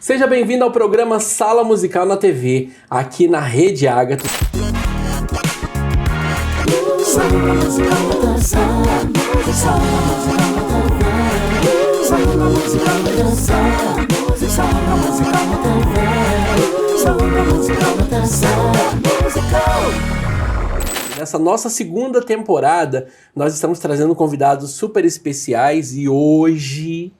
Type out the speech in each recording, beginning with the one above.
Seja bem-vindo ao programa Sala Musical na TV, aqui na Rede Ágata. Nessa nossa segunda temporada, nós estamos trazendo convidados super especiais e hoje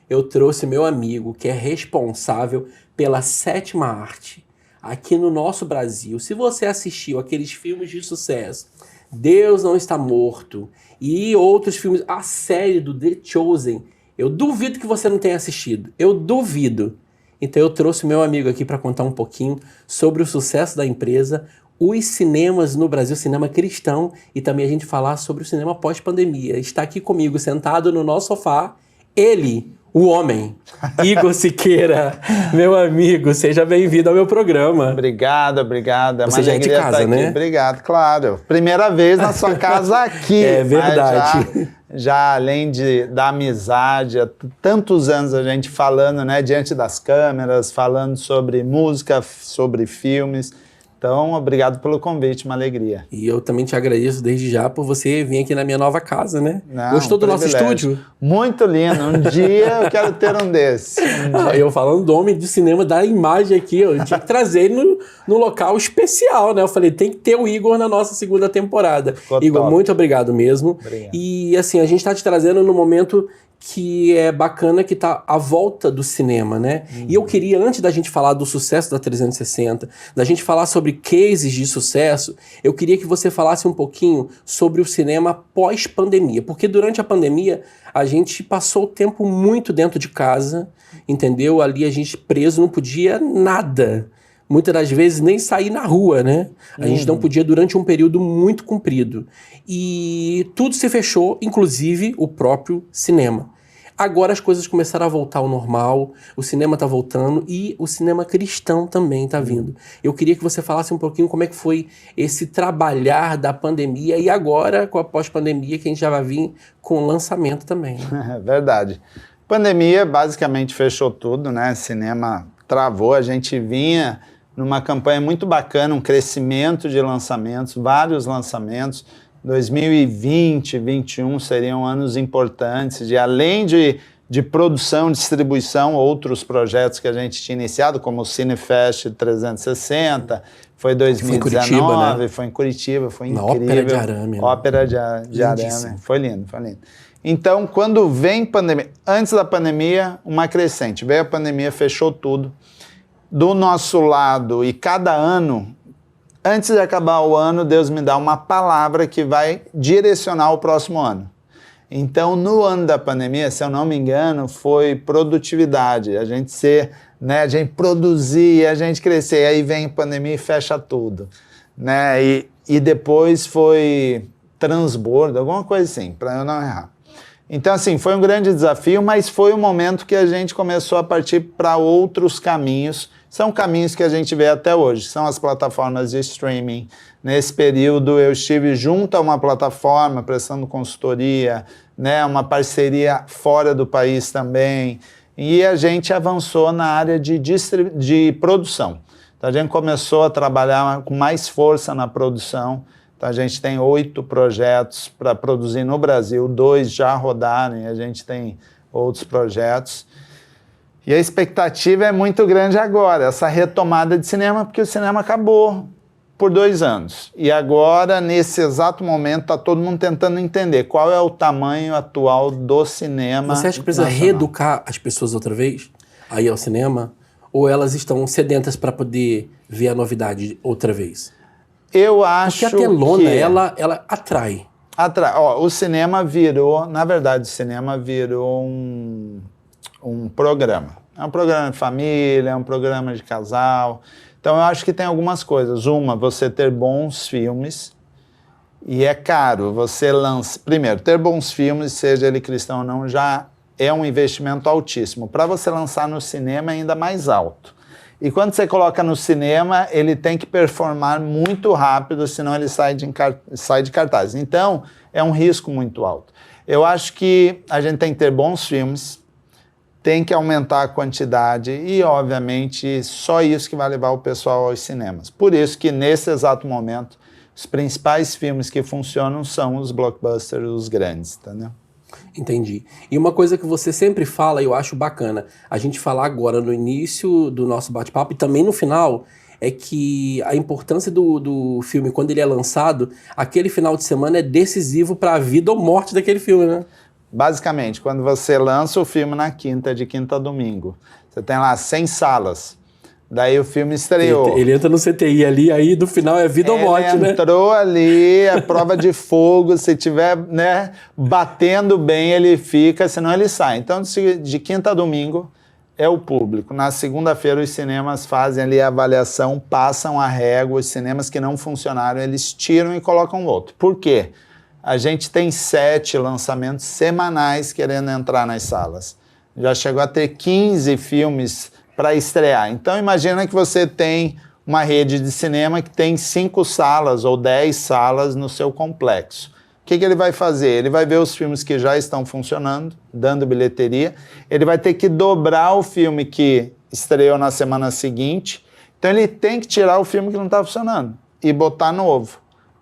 eu trouxe meu amigo que é responsável pela sétima arte aqui no nosso Brasil. Se você assistiu aqueles filmes de sucesso, Deus Não Está Morto e outros filmes, a série do The Chosen, eu duvido que você não tenha assistido, eu duvido. Então eu trouxe meu amigo aqui para contar um pouquinho sobre o sucesso da empresa, os cinemas no Brasil, cinema cristão, e também a gente falar sobre o cinema pós-pandemia. Está aqui comigo, sentado no nosso sofá, ele, o homem, Igor Siqueira, meu amigo, seja bem-vindo ao meu programa. Obrigado. Você já é de casa, né? Obrigado, claro. Primeira vez na sua casa aqui. É verdade. Já além da amizade, há tantos anos a gente falando, né, diante das câmeras, falando sobre música, sobre filmes. Então, obrigado pelo convite, uma alegria. E eu também te agradeço desde já por você vir aqui na minha nova casa, né? Não, Gostou do nosso estúdio? Muito lindo. Um dia eu quero ter um desse. Eu falando do homem de cinema, da imagem aqui, eu tinha que trazer ele no local especial, né? Eu falei, tem que ter o Igor na nossa segunda temporada. Ficou Igor, top. muito obrigado mesmo. Obrigado. E assim, a gente tá te trazendo no momento que é bacana, que tá à volta do cinema, né? E eu queria, antes da gente falar do sucesso da 360, da gente falar sobre cases de sucesso, eu queria que você falasse um pouquinho sobre o cinema pós-pandemia, porque durante a pandemia a gente passou o tempo muito dentro de casa, entendeu? Ali a gente preso, não podia nada. Muitas das vezes nem sair na rua, né? A gente não podia durante um período muito comprido. E tudo se fechou, inclusive o próprio cinema. Agora as coisas começaram a voltar ao normal, o cinema tá voltando e o cinema cristão também tá vindo. Eu queria que você falasse um pouquinho como é que foi esse trabalhar da pandemia e agora com a pós-pandemia que a gente já vai vir com o lançamento também. Né? É verdade. Pandemia basicamente fechou tudo, né? Cinema travou, a gente vinha numa campanha muito bacana, um crescimento de lançamentos, vários lançamentos. 2020, 2021 seriam anos importantes, além de produção, distribuição, outros projetos que a gente tinha iniciado, como o Cinefest 360, foi 2019, foi em Curitiba, foi incrível. Ópera de Arame. Ópera de Arame, foi lindo. Então, quando vem pandemia, antes da pandemia, uma crescente, veio a pandemia, fechou tudo. Do nosso lado, e cada ano, antes de acabar o ano, Deus me dá uma palavra que vai direcionar o próximo ano. Então, no ano da pandemia, se eu não me engano, foi produtividade, a gente a gente produzir, a gente crescer, aí vem a pandemia e fecha tudo, né? E depois foi transbordo, alguma coisa assim, para eu não errar. Então, assim, foi um grande desafio, mas foi um momento que a gente começou a partir para outros caminhos. São caminhos que a gente vê até hoje, são as plataformas de streaming. Nesse período eu estive junto a uma plataforma, prestando consultoria, né, uma parceria fora do país também, e a gente avançou na área de produção. Então a gente começou a trabalhar com mais força na produção. Então a gente tem 8 projetos para produzir no Brasil, 2 já rodaram, e a gente tem outros projetos. E a expectativa é muito grande agora, essa retomada de cinema, porque o cinema acabou por 2 anos. E agora, nesse exato momento, está todo mundo tentando entender qual é o tamanho atual do cinema. Você acha que precisa reeducar as pessoas outra vez aí ao cinema? Ou elas estão sedentas para poder ver a novidade outra vez? Eu acho que... Porque a telona, ela atrai. O cinema virou, na verdade, o cinema virou um programa. É um programa de família, é um programa de casal. Então, eu acho que tem algumas coisas. Uma, você ter bons filmes, e é caro. Você lança... Primeiro, ter bons filmes, seja ele cristão ou não, já é um investimento altíssimo. Para você lançar no cinema, é ainda mais alto. E quando você coloca no cinema, ele tem que performar muito rápido, senão ele sai de cartaz. Então, é um risco muito alto. Eu acho que a gente tem que ter bons filmes, tem que aumentar a quantidade e, obviamente, só isso que vai levar o pessoal aos cinemas. Por isso que, nesse exato momento, os principais filmes que funcionam são os blockbusters, os grandes, entendeu? Entendi. E uma coisa que você sempre fala, e eu acho bacana, a gente falar agora no início do nosso bate-papo e também no final, é que a importância do filme, quando ele é lançado, aquele final de semana é decisivo para a vida ou morte daquele filme, né? Basicamente, quando você lança o filme na quinta, de quinta a domingo, você tem lá 100 salas, daí o filme estreou. Ele entra no CTI ali, aí do final é vida ou morte, né? Entrou ali, é prova de fogo, se tiver, né, batendo bem, ele fica, senão ele sai. Então, de quinta a domingo é o público. Na segunda-feira, os cinemas fazem ali a avaliação, passam a régua, os cinemas que não funcionaram, eles tiram e colocam outro. Por quê? A gente tem 7 lançamentos semanais querendo entrar nas salas. Já chegou a ter 15 filmes para estrear. Então, imagina que você tem uma rede de cinema que tem 5 salas ou 10 salas no seu complexo. O que ele vai fazer? Ele vai ver os filmes que já estão funcionando, dando bilheteria. Ele vai ter que dobrar o filme que estreou na semana seguinte. Então, ele tem que tirar o filme que não está funcionando e botar novo.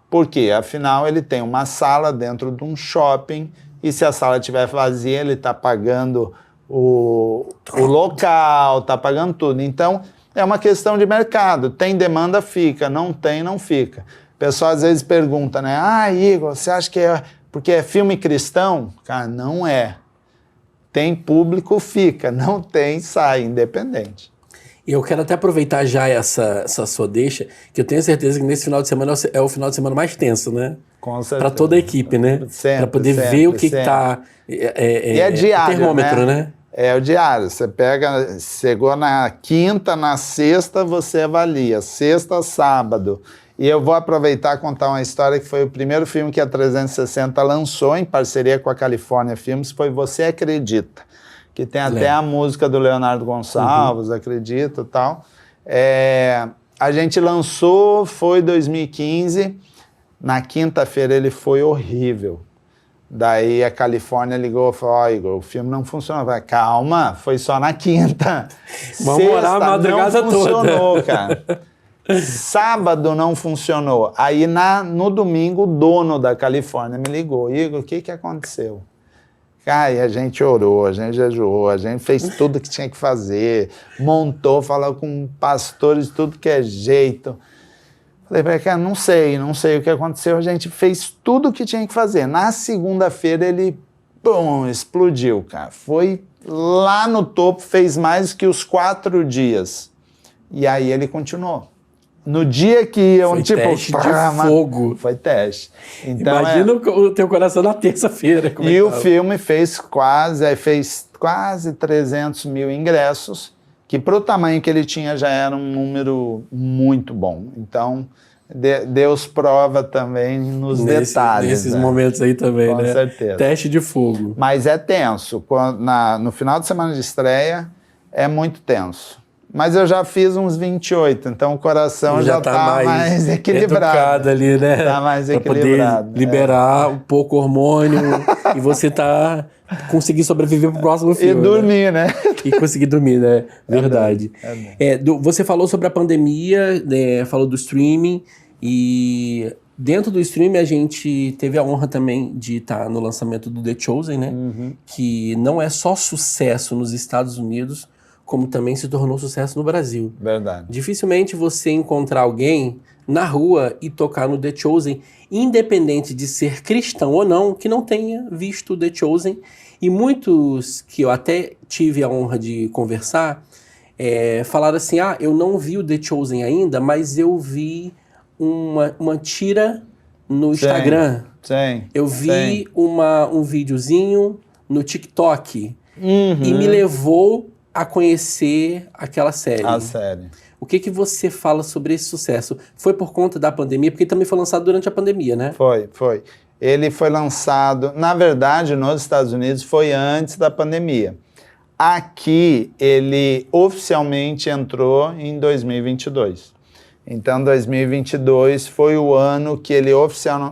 Por quê? Afinal, ele tem uma sala dentro de um shopping e se a sala estiver vazia, ele está pagando o local, está pagando tudo. Então, é uma questão de mercado. Tem demanda, fica. Não tem, não fica. O pessoal às vezes pergunta, né? Ah, Igor, você acha que é porque é filme cristão? Cara, não é. Tem público, fica. Não tem, sai, independente. E eu quero até aproveitar já essa sua deixa, que eu tenho certeza que nesse final de semana é o final de semana mais tenso, né? Com certeza. Para toda a equipe, né? Para poder ver o que está... E é diário, o termômetro, né? É o diário. Você pega, chegou na quinta, na sexta, você avalia. Sexta, sábado. E eu vou aproveitar e contar uma história que foi o primeiro filme que a 360 lançou em parceria com a California Filmes, foi Você Acredita, que tem até a música do Leonardo Gonçalves, Acredito e tal. A gente lançou, foi 2015, na quinta-feira ele foi horrível. Daí a Califórnia ligou e falou, ó, Igor, o filme não funcionou. Eu falei, calma, foi só na quinta. Vamos morar a madrugada não funcionou, cara. Sábado não funcionou. Aí no domingo o dono da Califórnia me ligou, Igor, o que aconteceu? Cara, a gente orou, a gente jejuou, a gente fez tudo que tinha que fazer, montou, falou com pastores, tudo que é jeito. Falei, cara, não sei o que aconteceu, a gente fez tudo o que tinha que fazer. Na segunda-feira ele, explodiu, cara. Foi lá no topo, fez mais que os 4 dias. E aí ele continuou. No dia que eu, foi teste de fogo. Foi teste. Então, imagina o teu coração na terça-feira. E o filme fez quase 300 mil ingressos, que para o tamanho que ele tinha já era um número muito bom. Então, Deus prova também nos detalhes. Nesses momentos aí também, com né? Com certeza. Teste de fogo. Mas é tenso. No final de semana de estreia, é muito tenso. Mas eu já fiz uns 28, então o coração já tá mais equilibrado. Ali, né? Tá mais pra equilibrado. Poder liberar um pouco hormônio e você conseguir sobreviver pro próximo filme. E dormir, né? E conseguir dormir, né? Verdade. Você falou sobre a pandemia, falou do streaming e dentro do streaming a gente teve a honra também de estar no lançamento do The Chosen, né? Que não é só sucesso nos Estados Unidos, como também se tornou sucesso no Brasil. Verdade. Dificilmente você encontrar alguém na rua e tocar no The Chosen, independente de ser cristão ou não, que não tenha visto The Chosen. E muitos que eu até tive a honra de conversar, falaram assim, eu não vi o The Chosen ainda, mas eu vi uma tira no Instagram. Sim. Eu vi um videozinho no TikTok e me levou a conhecer aquela série. A série. O que você fala sobre esse sucesso? Foi por conta da pandemia? Porque também foi lançado durante a pandemia, né? Foi. Ele foi lançado, na verdade, nos Estados Unidos, foi antes da pandemia. Aqui, ele oficialmente entrou em 2022. Então, 2022 foi o ano que ele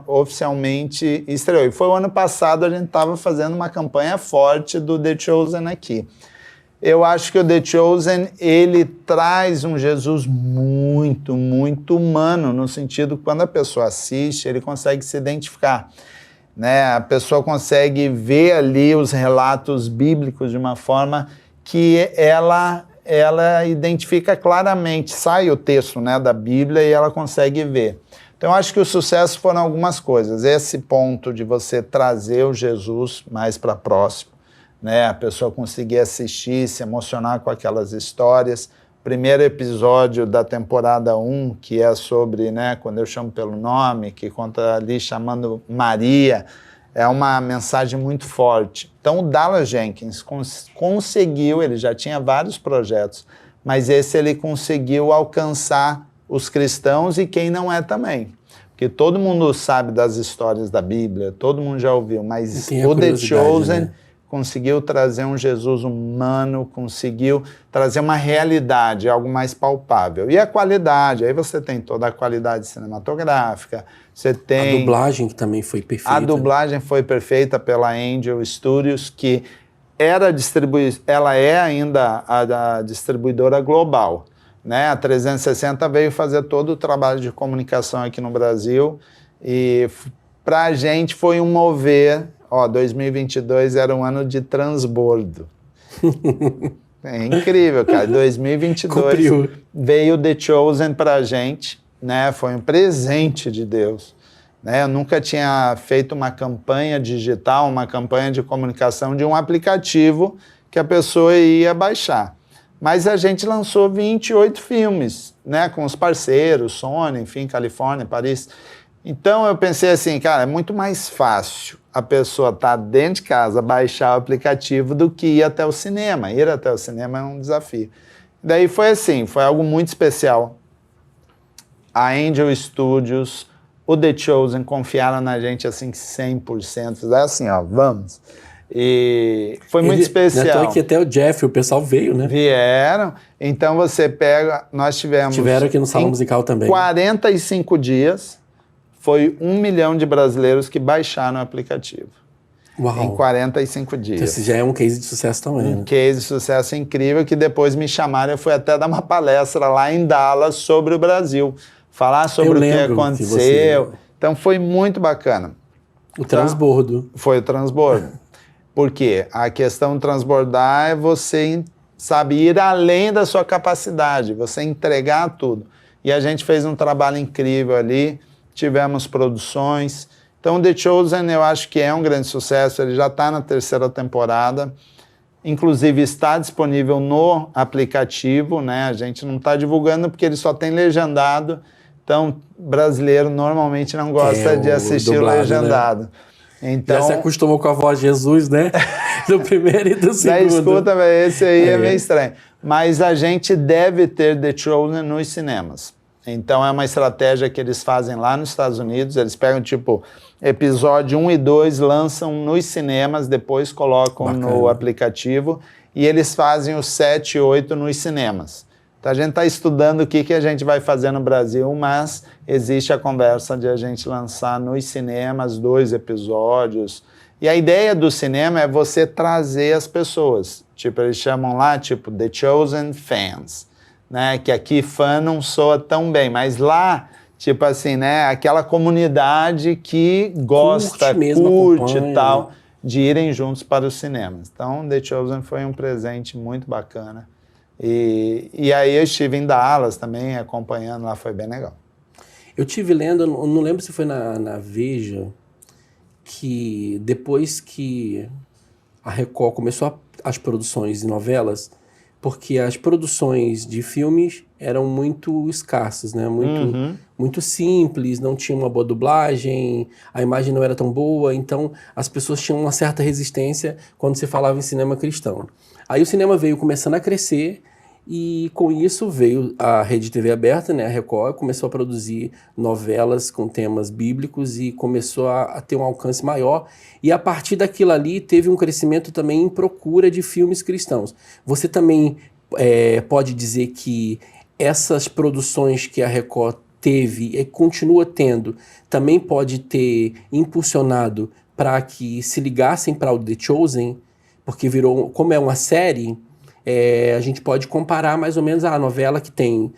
oficialmente estreou. E foi o ano passado, a gente estava fazendo uma campanha forte do The Chosen aqui. Eu acho que o The Chosen, ele traz um Jesus muito, muito humano, no sentido que quando a pessoa assiste, ele consegue se identificar, né? A pessoa consegue ver ali os relatos bíblicos de uma forma que ela identifica claramente, sai o texto, né, da Bíblia e ela consegue ver. Então, eu acho que o sucesso foram algumas coisas. Esse ponto de você trazer o Jesus mais para próximo, né? A pessoa conseguir assistir, se emocionar com aquelas histórias. Primeiro episódio da temporada 1, que é sobre, né, quando eu chamo pelo nome, que conta ali chamando Maria, é uma mensagem muito forte. Então, o Dallas Jenkins conseguiu, ele já tinha vários projetos, mas esse ele conseguiu alcançar os cristãos e quem não é também. Porque todo mundo sabe das histórias da Bíblia, todo mundo já ouviu, mas o The Chosen, né, conseguiu trazer um Jesus humano, conseguiu trazer uma realidade, algo mais palpável. E a qualidade, aí você tem toda a qualidade cinematográfica, você tem... A dublagem que também foi perfeita. A dublagem foi perfeita pela Angel Studios, que ela é ainda a distribuidora global, né? A 360 veio fazer todo o trabalho de comunicação aqui no Brasil e para a gente foi um mover. 2022 era um ano de transbordo. É incrível, cara. 2022 veio The Chosen para a gente, né? Foi um presente de Deus. Né? Eu nunca tinha feito uma campanha digital, uma campanha de comunicação de um aplicativo que a pessoa ia baixar. Mas a gente lançou 28 filmes, né? Com os parceiros, Sony, enfim, Califórnia, Paris. Então eu pensei assim, cara, é muito mais fácil a pessoa estar dentro de casa, baixar o aplicativo do que ir até o cinema. Ir até o cinema é um desafio. Daí foi assim, foi algo muito especial. A Angel Studios, o The Chosen confiaram na gente assim 100%. É assim, vamos. E foi muito especial. Que até o Jeff, o pessoal veio, né? Vieram. Então você pega, nós tiveram aqui no Salão Musical também. 45 dias, foi 1 milhão de brasileiros que baixaram o aplicativo. Uau. Em 45 dias. Então, esse já é um case de sucesso também, Um case de sucesso incrível, que depois me chamaram, eu fui até dar uma palestra lá em Dallas sobre o Brasil, falar sobre o que aconteceu. Então foi muito bacana. O transbordo. Foi o transbordo. Por quê? A questão de transbordar é você, sabe, ir além da sua capacidade, você entregar tudo. E a gente fez um trabalho incrível ali, tivemos produções. Então, The Chosen eu acho que é um grande sucesso, ele já está na 3ª temporada, inclusive está disponível no aplicativo, né? A gente não está divulgando porque ele só tem legendado, então brasileiro normalmente não gosta de assistir dublado, legendado. Né? Então, já se acostumou com a voz de Jesus, né? Do primeiro e do segundo. Escuta, esse aí é meio estranho. Mas a gente deve ter The Chosen nos cinemas. Então é uma estratégia que eles fazem lá nos Estados Unidos, eles pegam tipo episódio 1 e 2, lançam nos cinemas, depois colocam no aplicativo e eles fazem o 7 e 8 nos cinemas. Então a gente está estudando o que a gente vai fazer no Brasil, mas existe a conversa de a gente lançar nos cinemas 2 episódios. E a ideia do cinema é você trazer as pessoas. Tipo, eles chamam lá, tipo, The Chosen Fans. Né, que aqui fã não soa tão bem, mas lá, tipo assim, né, aquela comunidade que gosta, curte e tal, de irem juntos para os cinemas. Então, The Chosen foi um presente muito bacana. E aí eu estive em Dallas também, acompanhando lá, foi bem legal. Eu estive lendo, não lembro se foi na Veja, que depois que a Record começou as produções de novelas, porque as produções de filmes eram muito escassas, né? Muito simples, não tinha uma boa dublagem, a imagem não era tão boa, então as pessoas tinham uma certa resistência quando se falava em cinema cristão. Aí o cinema veio começando a crescer e com isso veio a Rede TV aberta, né? A Record começou a produzir novelas com temas bíblicos e começou a ter um alcance maior. E a partir daquilo ali teve um crescimento também em procura de filmes cristãos. Você também pode dizer que essas produções que a Record teve e continua tendo, também pode ter impulsionado para que se ligassem para o The Chosen, porque virou, como é uma série, a gente pode comparar mais ou menos a novela que tem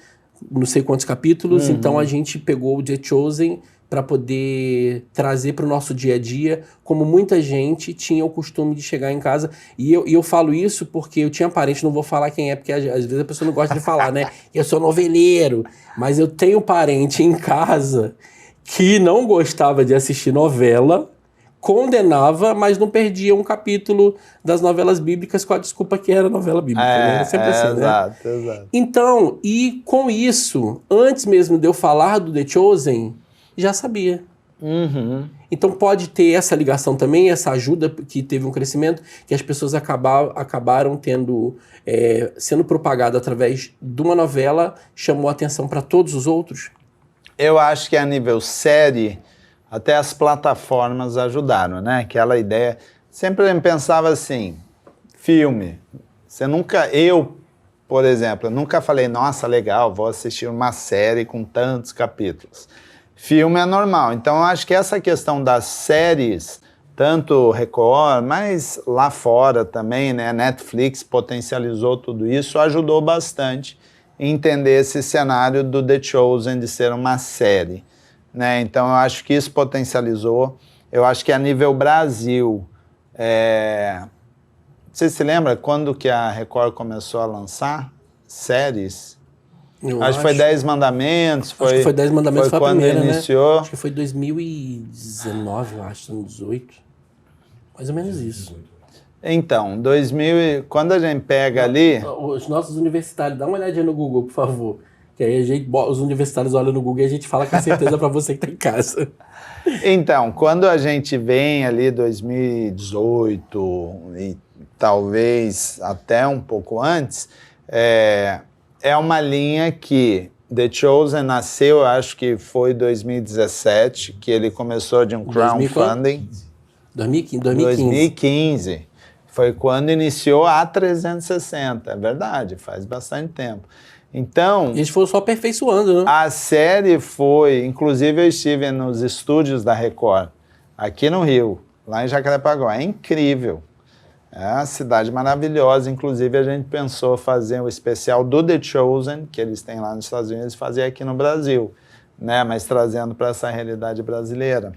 não sei quantos capítulos, então a gente pegou o The Chosen para poder trazer para o nosso dia a dia, como muita gente tinha o costume de chegar em casa. E eu falo isso porque eu tinha parente, não vou falar quem é, porque às vezes a pessoa não gosta de falar, né? Eu sou noveleiro, mas eu tenho parente em casa que não gostava de assistir novela, condenava, mas não perdia um capítulo das novelas bíblicas com a desculpa que era novela bíblica. Né? Era sempre assim, exato, né? Exato. Então, e com isso, antes mesmo de eu falar do The Chosen, já sabia. Então pode ter essa ligação também, essa ajuda que teve um crescimento, que as pessoas acabaram tendo, sendo propagado através de uma novela, chamou atenção para todos os outros? Eu acho que a nível série, até as plataformas ajudaram, né? Aquela ideia, sempre eu pensava assim, filme, eu, por exemplo, nunca falei, nossa, legal, vou assistir uma série com tantos capítulos. Filme é normal, então eu acho que essa questão das séries, tanto Record, mas lá fora também, né? Netflix potencializou tudo isso, ajudou bastante a entender esse cenário do The Chosen de ser uma série. Né? Então, eu acho que isso potencializou. Eu acho que a nível Brasil... Você se lembra quando que a Record começou a lançar séries? Acho que foi 10 Mandamentos. Acho que foi 10 Mandamentos, foi a quando primeira, iniciou. Né? Acho que foi 2019, eu acho, 2018. Mais ou menos isso. Então, quando a gente pega ali... Os nossos universitários, dá uma olhadinha no Google, por favor. Que aí os universitários olham no Google e a gente fala com certeza para você que está em casa. Então, quando a gente vem ali 2018 e talvez até um pouco antes, é uma linha que The Chosen nasceu, eu acho que foi 2017, que ele começou de um crowdfunding. 2015. Foi quando iniciou a 360, é verdade, faz bastante tempo. Então... E eles foram só aperfeiçoando, né? A série foi... Inclusive, eu estive nos estúdios da Record, aqui no Rio, lá em Jacarepaguá. É incrível. É uma cidade maravilhosa. Inclusive, a gente pensou fazer um especial do The Chosen, que eles têm lá nos Estados Unidos, e fazer aqui no Brasil, né? Mas trazendo para essa realidade brasileira.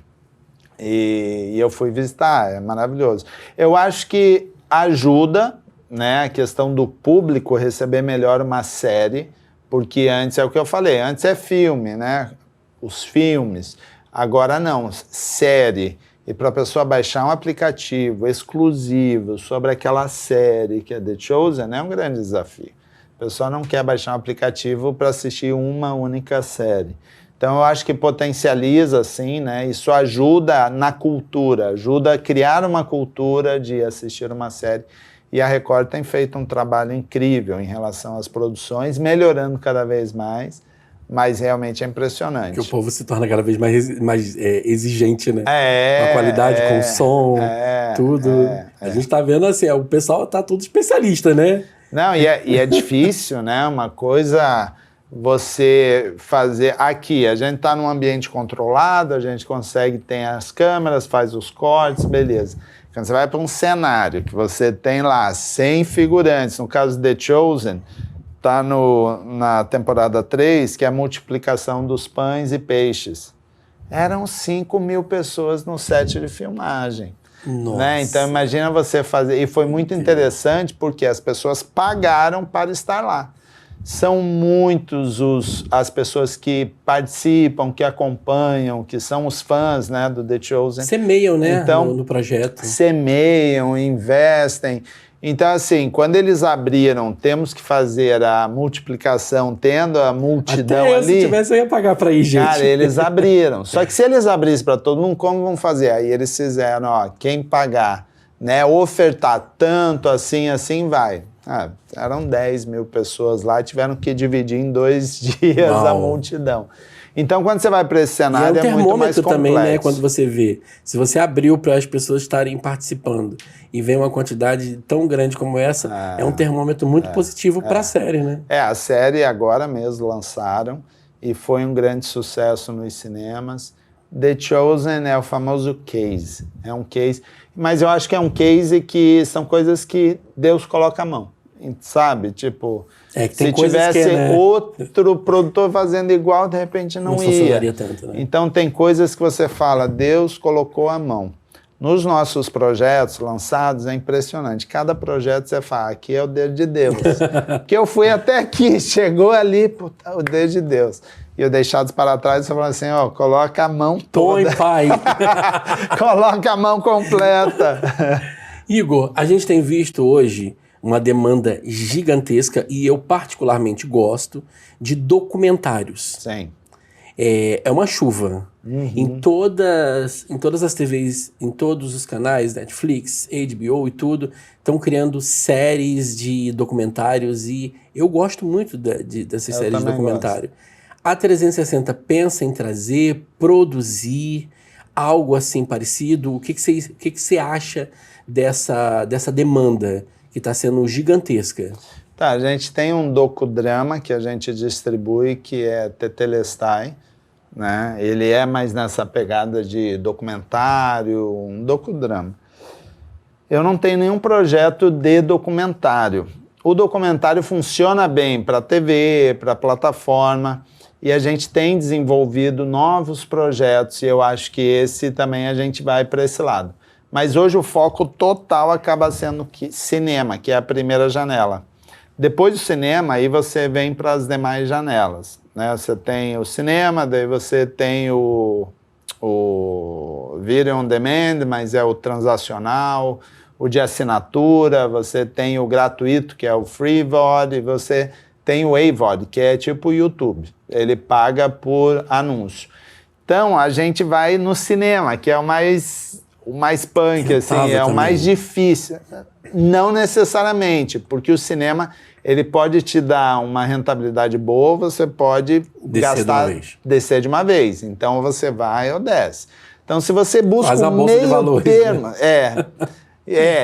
E eu fui visitar, é maravilhoso. Eu acho que ajuda... né, a questão do público receber melhor uma série, porque antes é o que eu falei, antes é filme, né, os filmes, agora não, série, e para a pessoa baixar um aplicativo exclusivo sobre aquela série que é The Chosen, é um grande desafio. A pessoa não quer baixar um aplicativo para assistir uma única série. Então eu acho que potencializa, assim, né, isso ajuda na cultura, ajuda a criar uma cultura de assistir uma série. E a Record tem feito um trabalho incrível em relação às produções, melhorando cada vez mais, mas realmente é impressionante. Que o povo se torna cada vez mais exigente, né? Com a qualidade, com o som, tudo. A gente tá vendo assim, o pessoal tá tudo especialista, né? Não, e é difícil, né? Uma coisa você fazer... Aqui, a gente tá num ambiente controlado, a gente consegue, tem as câmeras, faz os cortes, beleza. Quando você vai para um cenário que você tem lá 100 figurantes, no caso The Chosen, está na temporada 3, que é a multiplicação dos pães e peixes. Eram 5.000 pessoas no set de filmagem. Nossa. Né? Então imagina você fazer... E foi muito interessante porque as pessoas pagaram para estar lá. São muitos as pessoas que participam, que acompanham, que são os fãs, né, do The Chosen. Semeiam, né, então, no projeto. Semeiam, investem. Então, assim, quando eles abriram, temos que fazer a multiplicação, tendo a multidão Até ali... se tivesse, eu ia pagar para ir, gente. Cara, eles abriram. Só que se eles abrissem para todo mundo, como vão fazer? Aí eles fizeram, ó, quem pagar, né, ofertar tanto, assim, vai. Eram 10.000 pessoas lá, tiveram que dividir em 2 dias a multidão. Então, quando você vai para esse cenário, é muito mais complexo. Também, né, quando você vê. Se você abriu para as pessoas estarem participando e vem uma quantidade tão grande como essa, é um termômetro muito positivo para a série, né? A série agora mesmo lançaram e foi um grande sucesso nos cinemas. The Chosen é o famoso case. É um case, mas eu acho que é um case que são coisas que Deus coloca a mão. sabe? Tipo, que tem se tivesse né? outro produtor fazendo igual, de repente não ia. Tanto, né? Então tem coisas que você fala, Deus colocou a mão. Nos nossos projetos lançados é impressionante. Cada projeto você fala, aqui é o dedo de Deus. Porque eu fui até aqui, chegou ali, puta, o dedo de Deus. E eu deixados para trás, você fala assim, ó, coloca a mão toda. Põe, pai. Coloca a mão completa. Igor, a gente tem visto hoje uma demanda gigantesca e eu particularmente gosto de documentários. Sim. É uma chuva. Em todas as TVs, em todos os canais, Netflix, HBO e tudo, estão criando séries de documentários e eu gosto muito dessas séries de documentário. A 360 pensa em trazer, produzir algo assim parecido? O que você acha dessa demanda que está sendo gigantesca? Tá, a gente tem um docudrama que a gente distribui, que é Tetelestai, né? Ele é mais nessa pegada de documentário, um docudrama. Eu não tenho nenhum projeto de documentário. O documentário funciona bem para TV, para plataforma, e a gente tem desenvolvido novos projetos, e eu acho que esse também a gente vai para esse lado. Mas hoje o foco total acaba sendo cinema, que é a primeira janela. Depois do cinema, aí você vem para as demais janelas, né? Você tem o cinema, daí você tem o Video on Demand, mas é o transacional, o de assinatura, você tem o gratuito, que é o Free VOD, e você tem o AVOD, que é tipo o YouTube. Ele paga por anúncio. Então, a gente vai no cinema, que é o mais punk, assim, é o mais difícil. Não necessariamente, porque o cinema ele pode te dar uma rentabilidade boa, você pode descer de uma vez. Então você vai ou desce. Então se você busca um meio termo, né?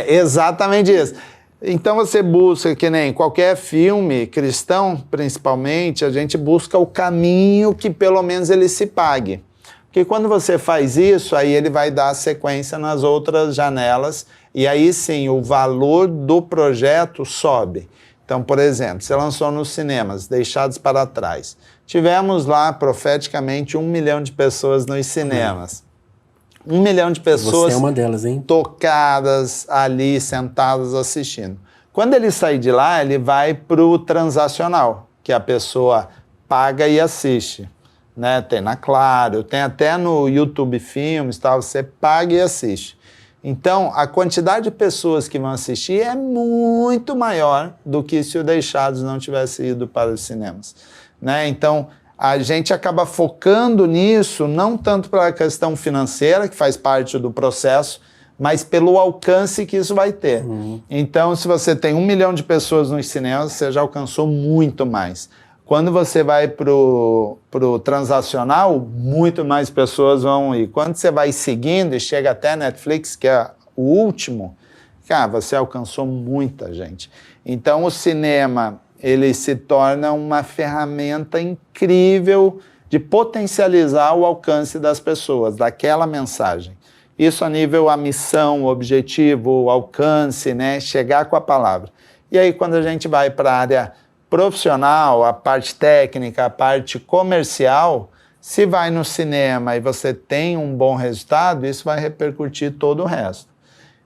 Exatamente isso. Então você busca, que nem qualquer filme cristão, principalmente, a gente busca o caminho que pelo menos ele se pague. Porque quando você faz isso, aí ele vai dar sequência nas outras janelas e aí sim o valor do projeto sobe. Então, por exemplo, você lançou nos cinemas, Deixados para Trás. Tivemos lá, profeticamente, 1 milhão de pessoas nos cinemas. 1 milhão de pessoas Você é uma delas, hein? Tocadas ali, sentadas assistindo. Quando ele sair de lá, ele vai para o transacional, que a pessoa paga e assiste. Né? Tem na Claro, tem até no YouTube Filmes, tal, você paga e assiste. Então, a quantidade de pessoas que vão assistir é muito maior do que se o Deixados não tivesse ido para os cinemas. Né? Então, a gente acaba focando nisso, não tanto pela questão financeira, que faz parte do processo, mas pelo alcance que isso vai ter. Então, se você tem 1 milhão de pessoas nos cinemas, você já alcançou muito mais. Quando você vai para o transacional, muito mais pessoas vão ir. Quando você vai seguindo e chega até Netflix, que é o último, cara, você alcançou muita gente. Então, o cinema, ele se torna uma ferramenta incrível de potencializar o alcance das pessoas, daquela mensagem. Isso a nível a missão, o objetivo, o alcance, né? Chegar com a palavra. E aí, quando a gente vai para a área profissional, a parte técnica, a parte comercial, se vai no cinema e você tem um bom resultado, isso vai repercutir todo o resto.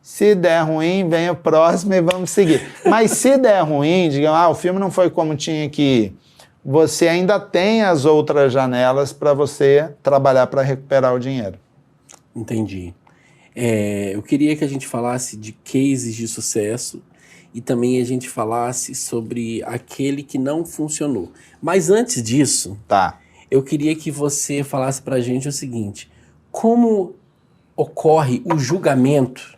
Se der ruim, vem o próximo e vamos seguir. Mas se der ruim, digam, o filme não foi como tinha que ir, você ainda tem as outras janelas para você trabalhar para recuperar o dinheiro. Entendi. Eu queria que a gente falasse de cases de sucesso e também a gente falasse sobre aquele que não funcionou. Mas antes disso, eu queria que você falasse pra gente o seguinte: como ocorre o julgamento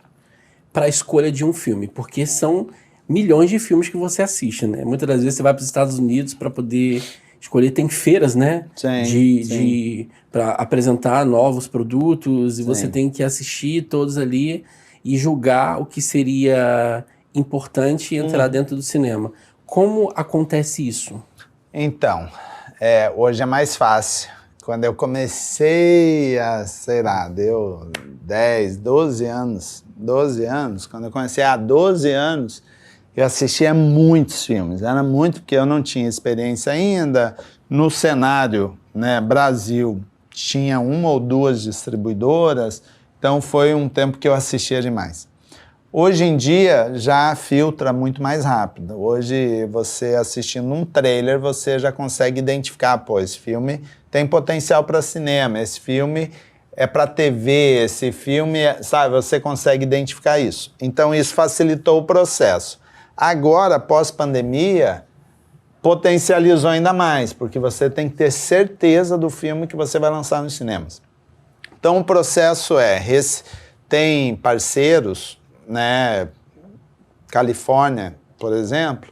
para a escolha de um filme? Porque são milhões de filmes que você assiste, né? Muitas das vezes você vai para os Estados Unidos para poder escolher, tem feiras, né? Sim. Para apresentar novos produtos e você tem que assistir todos ali e julgar o que seria importante entrar dentro do cinema. Como acontece isso? Então, hoje é mais fácil. Quando eu comecei deu 10, 12 anos, quando eu comecei há 12 anos, eu assistia muitos filmes, era muito porque eu não tinha experiência ainda. No cenário, né, Brasil, tinha 1 ou 2 distribuidoras, então foi um tempo que eu assistia demais. Hoje em dia já filtra muito mais rápido. Hoje você assistindo um trailer, você já consegue identificar, pô, esse filme tem potencial para cinema, esse filme é para TV, esse filme, sabe, você consegue identificar isso. Então isso facilitou o processo. Agora, pós-pandemia, potencializou ainda mais, porque você tem que ter certeza do filme que você vai lançar nos cinemas. Então o processo tem parceiros, né, Califórnia, por exemplo,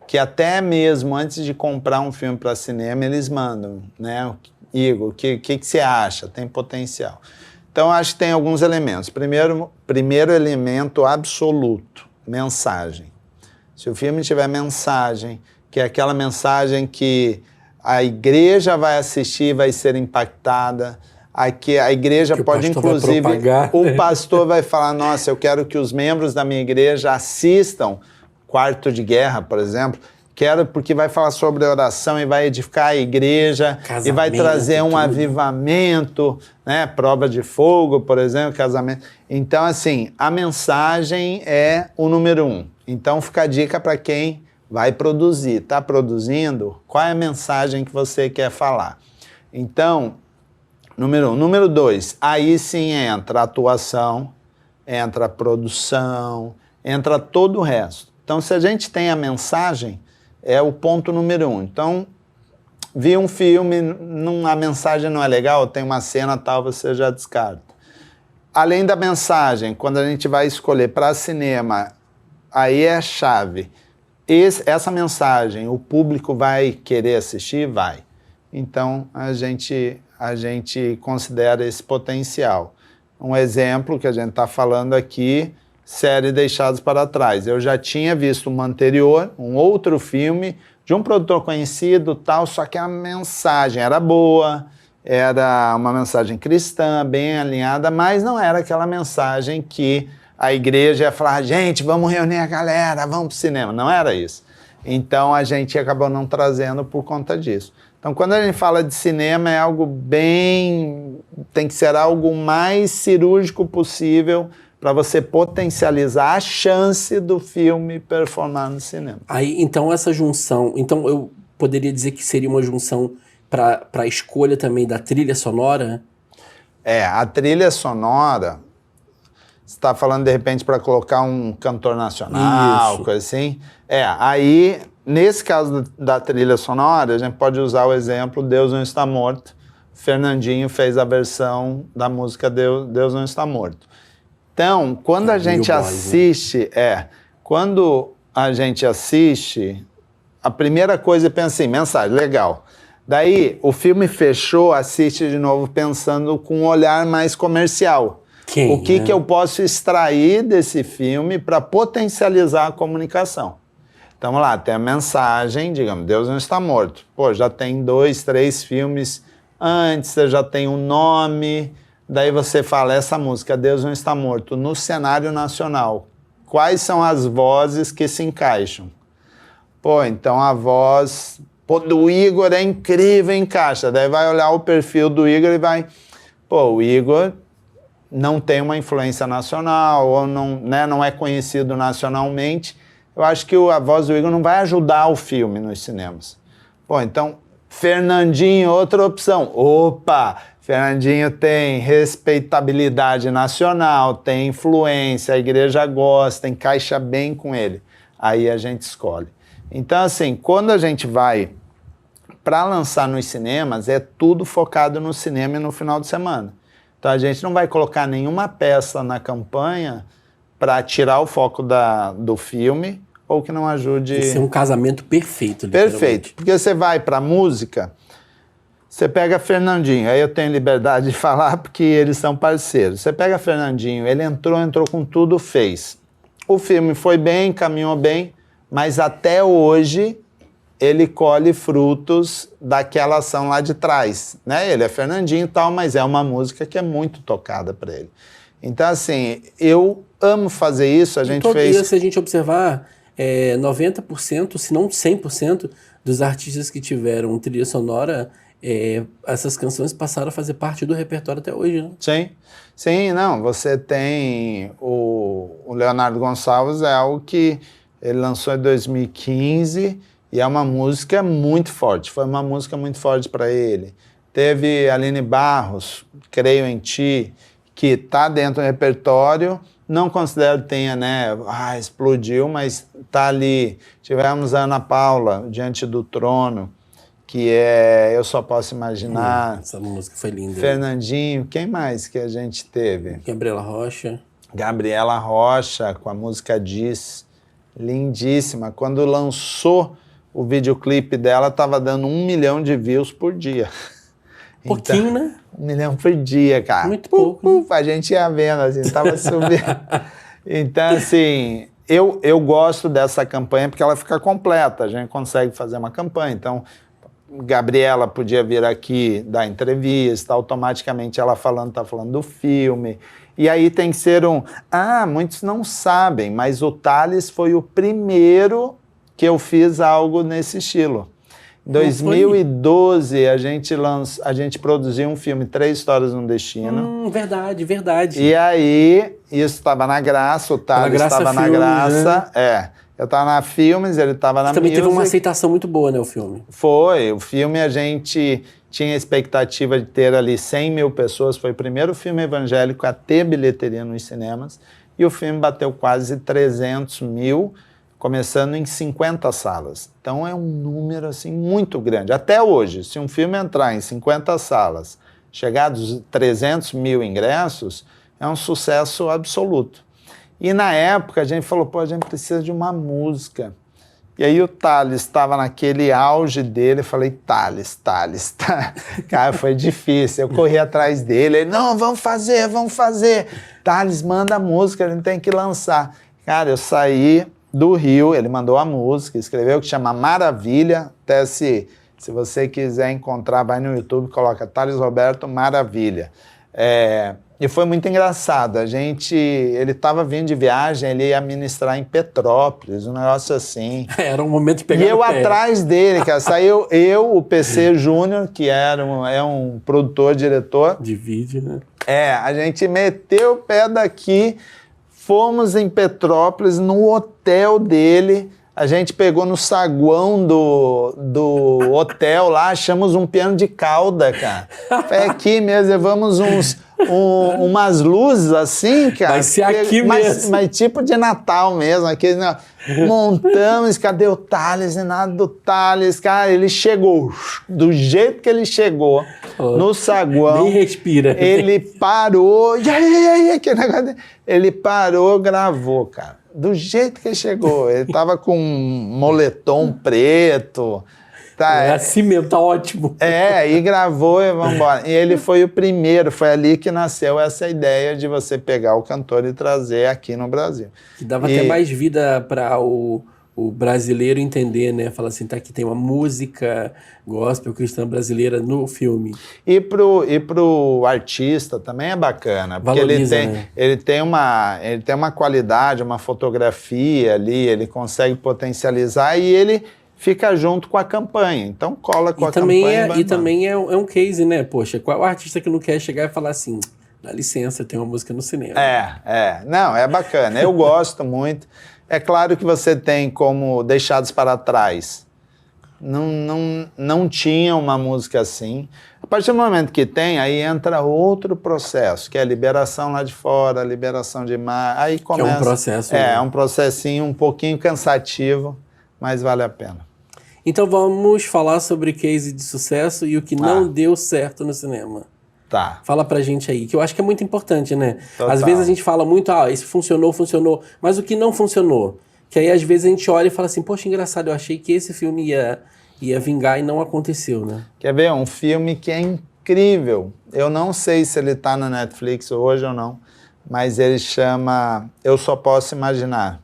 que até mesmo antes de comprar um filme para cinema, eles mandam, né, Igor, o que você acha? Tem potencial. Então, acho que tem alguns elementos. Primeiro elemento absoluto, mensagem. Se o filme tiver mensagem, que é aquela mensagem que a igreja vai assistir, vai ser impactada, aqui a igreja pode, inclusive, o pastor vai falar, nossa, eu quero que os membros da minha igreja assistam Quarto de Guerra, por exemplo, quero porque vai falar sobre oração e vai edificar a igreja, casamento, e vai trazer um avivamento, né? Prova de fogo, por exemplo, casamento. Então, assim, a mensagem é o número 1. Então, fica a dica para quem vai produzir. Está produzindo? Qual é a mensagem que você quer falar? Então, número 1. Número 2, aí sim entra a atuação, entra a produção, entra todo o resto. Então, se a gente tem a mensagem, é o ponto número 1. Então, vi um filme, a mensagem não é legal, tem uma cena tal, você já descarta. Além da mensagem, quando a gente vai escolher para cinema, aí é a chave. Essa mensagem, o público vai querer assistir? Vai. Então, a gente considera esse potencial. Um exemplo que a gente está falando aqui, série Deixados para Trás. Eu já tinha visto uma anterior, um outro filme, de um produtor conhecido, tal, só que a mensagem era boa, era uma mensagem cristã, bem alinhada, mas não era aquela mensagem que a igreja ia falar, gente, vamos reunir a galera, vamos pro cinema. Não era isso. Então, a gente acabou não trazendo por conta disso. Então, quando a gente fala de cinema, é algo tem que ser algo mais cirúrgico possível para você potencializar a chance do filme performar no cinema. Aí, então, essa junção... Então, eu poderia dizer que seria uma junção para a escolha também da trilha sonora? A trilha sonora... Você está falando, de repente, para colocar um cantor nacional, isso, coisa assim? Aí, nesse caso da trilha sonora, a gente pode usar o exemplo Deus Não Está Morto. Fernandinho fez a versão da música Deus Não Está Morto. Então, quando a gente assiste, quando a gente assiste, a primeira coisa é pensar assim, mensagem, legal. Daí, o filme fechou, assiste de novo pensando com um olhar mais comercial. O que eu posso extrair desse filme para potencializar a comunicação? Então, vamos lá, tem a mensagem, digamos, Deus Não Está Morto. Pô, já tem 2, 3 filmes antes, você já tem um nome... Daí você fala, essa música, Deus Não Está Morto, no cenário nacional, quais são as vozes que se encaixam? Pô, então a voz do Igor é incrível, encaixa. Daí vai olhar o perfil do Igor e vai... Pô, o Igor não tem uma influência nacional, ou não é conhecido nacionalmente. Eu acho que a voz do Igor não vai ajudar o filme nos cinemas. Pô, então, Fernandinho, outra opção. Opa! Fernandinho tem respeitabilidade nacional, tem influência, a igreja gosta, encaixa bem com ele. Aí a gente escolhe. Então, assim, quando a gente vai para lançar nos cinemas, é tudo focado no cinema e no final de semana. Então, a gente não vai colocar nenhuma peça na campanha para tirar o foco do filme ou que não ajude... Isso é um casamento perfeito. Perfeito, porque você vai para a música... Você pega Fernandinho, aí eu tenho liberdade de falar porque eles são parceiros. Você pega Fernandinho, ele entrou com tudo, fez. O filme foi bem, caminhou bem, mas até hoje ele colhe frutos daquela ação lá de trás, né? Ele é Fernandinho e tal, mas é uma música que é muito tocada para ele. Então, assim, eu amo fazer isso, a gente fez... Se a gente observar, 90%, se não 100% dos artistas que tiveram trilha sonora, essas canções passaram a fazer parte do repertório até hoje, né? Sim, sim, não, você tem o Leonardo Gonçalves, é algo que ele lançou em 2015 e é uma música muito forte, foi uma música muito forte para ele. Teve Aline Barros, Creio em Ti, que está dentro do repertório, não considero que tenha, né, explodiu, mas está ali. Tivemos a Ana Paula, Diante do Trono, que Eu Só Posso Imaginar. Essa música foi linda. Fernandinho, quem mais que a gente teve? Gabriela Rocha. Gabriela Rocha, com a música Diz, lindíssima. Quando lançou o videoclipe dela, estava dando 1 milhão de views por dia. Pouquinho, então, né? 1 milhão por dia, cara. Muito pouco. A gente ia vendo, assim, tava subindo. Então, assim, eu gosto dessa campanha porque ela fica completa, a gente consegue fazer uma campanha. Então, Gabriela podia vir aqui dar entrevista, automaticamente ela tá falando do filme. E aí tem que ser muitos não sabem, mas o Thales foi o primeiro que eu fiz algo nesse estilo. Em 2012, a gente produziu um filme, 3 Histórias no Destino. Verdade. E aí, isso estava na Graça, o Thales estava na Graça. Né? Eu estava na Filmes, ele estava na Também Music. teve uma aceitação muito boa, né, o filme? Foi. O filme a gente tinha a expectativa de ter ali 100 mil pessoas. Foi o primeiro filme evangélico a ter bilheteria nos cinemas. E o filme bateu quase 300 mil, começando em 50 salas. Então é um número assim, muito grande. Até hoje, se um filme entrar em 50 salas, chegar a 300 mil ingressos, é um sucesso absoluto. E na época a gente falou, a gente precisa de uma música. E aí o Thales estava naquele auge dele, eu falei, Thales. Cara, foi difícil, eu corri atrás dele, ele, não, vamos fazer. Thales, manda a música, a gente tem que lançar. Cara, eu saí do Rio, ele mandou a música, escreveu, que chama Maravilha, até se você quiser encontrar, vai no YouTube, coloca Thales Roberto Maravilha. E foi muito engraçado, ele estava vindo de viagem, ele ia ministrar em Petrópolis, um negócio assim. Era um momento de pegar E eu atrás dele, cara, saiu o PC Júnior, que é um produtor, diretor. De vídeo, né? A gente meteu o pé daqui, fomos em Petrópolis, no hotel dele, a gente pegou no saguão do hotel lá, achamos um piano de cauda, cara. Foi aqui mesmo, levamos umas luzes assim, cara. Vai ser aqui mesmo. Mas tipo de Natal mesmo. Aquele, né? Montamos, cadê o Thales? E nada do Thales. Cara, ele chegou. Do jeito que ele chegou, no saguão. Nem respira. Ele parou. E aí, aquele negócio. Ele parou, gravou, cara. Do jeito que ele chegou. Ele tava com um moletom preto. Assim mesmo, tá ótimo. E gravou e vamos embora. E ele foi o primeiro, foi ali que nasceu essa ideia de você pegar o cantor e trazer aqui no Brasil. Que dava até mais vida para o brasileiro entender, né? Fala assim, tá aqui tem uma música gospel cristã brasileira no filme. E pro artista também é bacana, porque valoriza, ele tem uma qualidade, uma fotografia ali, ele consegue potencializar e ele fica junto com a campanha, então cola com a campanha. E também é um case, né? Poxa, qual artista que não quer chegar e falar assim, dá licença, tem uma música no cinema. Não, é bacana, eu gosto muito. É claro que você tem como Deixados para Trás. Não tinha uma música assim. A partir do momento que tem, aí entra outro processo, que é a liberação lá de fora, a liberação de mar. Aí começa. É um processo. É um processinho um pouquinho cansativo, mas vale a pena. Então vamos falar sobre case de sucesso e o que não deu certo no cinema. Tá. Fala pra gente aí, que eu acho que é muito importante, né? Total. Às vezes a gente fala muito, esse funcionou, mas o que não funcionou? Que aí às vezes a gente olha e fala assim, poxa, engraçado, eu achei que esse filme ia vingar e não aconteceu, né? Quer ver? Um filme que é incrível. Eu não sei se ele tá na Netflix hoje ou não, mas ele chama Eu Só Posso Imaginar,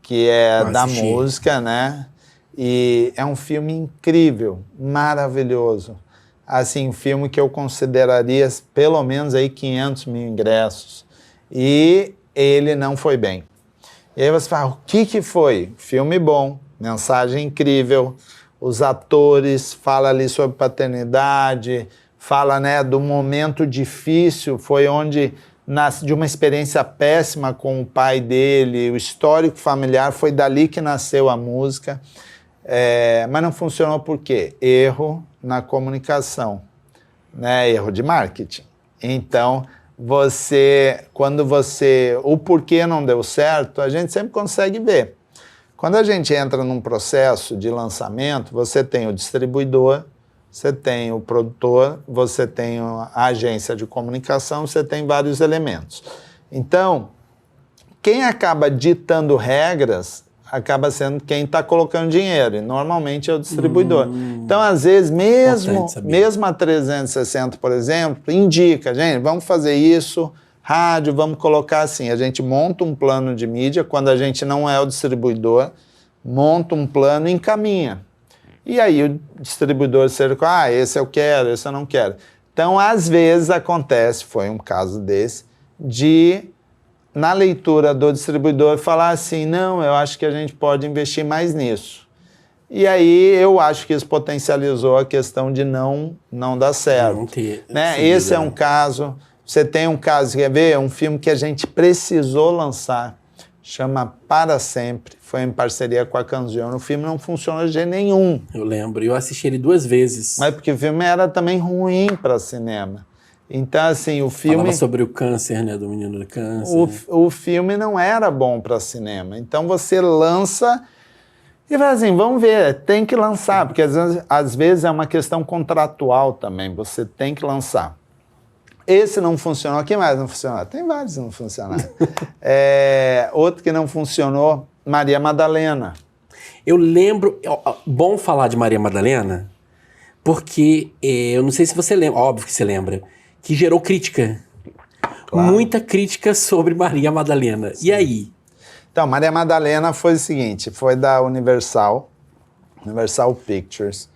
que é da música, né? E é um filme incrível, maravilhoso. Assim, um filme que eu consideraria pelo menos aí 500 mil ingressos. E ele não foi bem. E aí você fala, o que foi? Filme bom, mensagem incrível, os atores, fala ali sobre paternidade, fala, né, do momento difícil, foi onde nasce de uma experiência péssima com o pai dele, o histórico familiar, foi dali que nasceu a música. Mas não funcionou por quê? Erro na comunicação, né? Erro de marketing. Então, o porquê não deu certo, a gente sempre consegue ver. Quando a gente entra num processo de lançamento, você tem o distribuidor, você tem o produtor, você tem a agência de comunicação, você tem vários elementos. Então, quem acaba ditando regras acaba sendo quem está colocando dinheiro, e normalmente é o distribuidor. Então, às vezes, mesmo a 360, por exemplo, indica, gente, vamos fazer isso, rádio, vamos colocar assim, a gente monta um plano de mídia, quando a gente não é o distribuidor, monta um plano e encaminha. E aí o distribuidor cerca, esse eu quero, esse eu não quero. Então, às vezes acontece, foi um caso desse, na leitura do distribuidor, falar assim, não, eu acho que a gente pode investir mais nisso. E aí eu acho que isso potencializou a questão de não dar certo. Não ter, né? Esse é um caso. Você tem um caso, quer ver? Um filme que a gente precisou lançar, chama Para Sempre, foi em parceria com a Canzione. O filme não funcionou de jeito nenhum. Eu lembro, eu assisti ele 2 vezes. Mas porque o filme era também ruim para cinema. Então, assim, o filme... Falava sobre o câncer, né, do menino do câncer. O filme não era bom para cinema. Então, você lança e fala assim, vamos ver, tem que lançar. Porque, às vezes, é uma questão contratual também. Você tem que lançar. Esse não funcionou. Quem mais não funcionou? Tem vários que não funcionaram. Outro que não funcionou, Maria Madalena. Eu lembro... Bom falar de Maria Madalena, porque eu não sei se você lembra, óbvio que você lembra, que gerou crítica. Claro. Muita crítica sobre Maria Madalena. Sim. E aí? Então, Maria Madalena foi o seguinte, foi da Universal Pictures.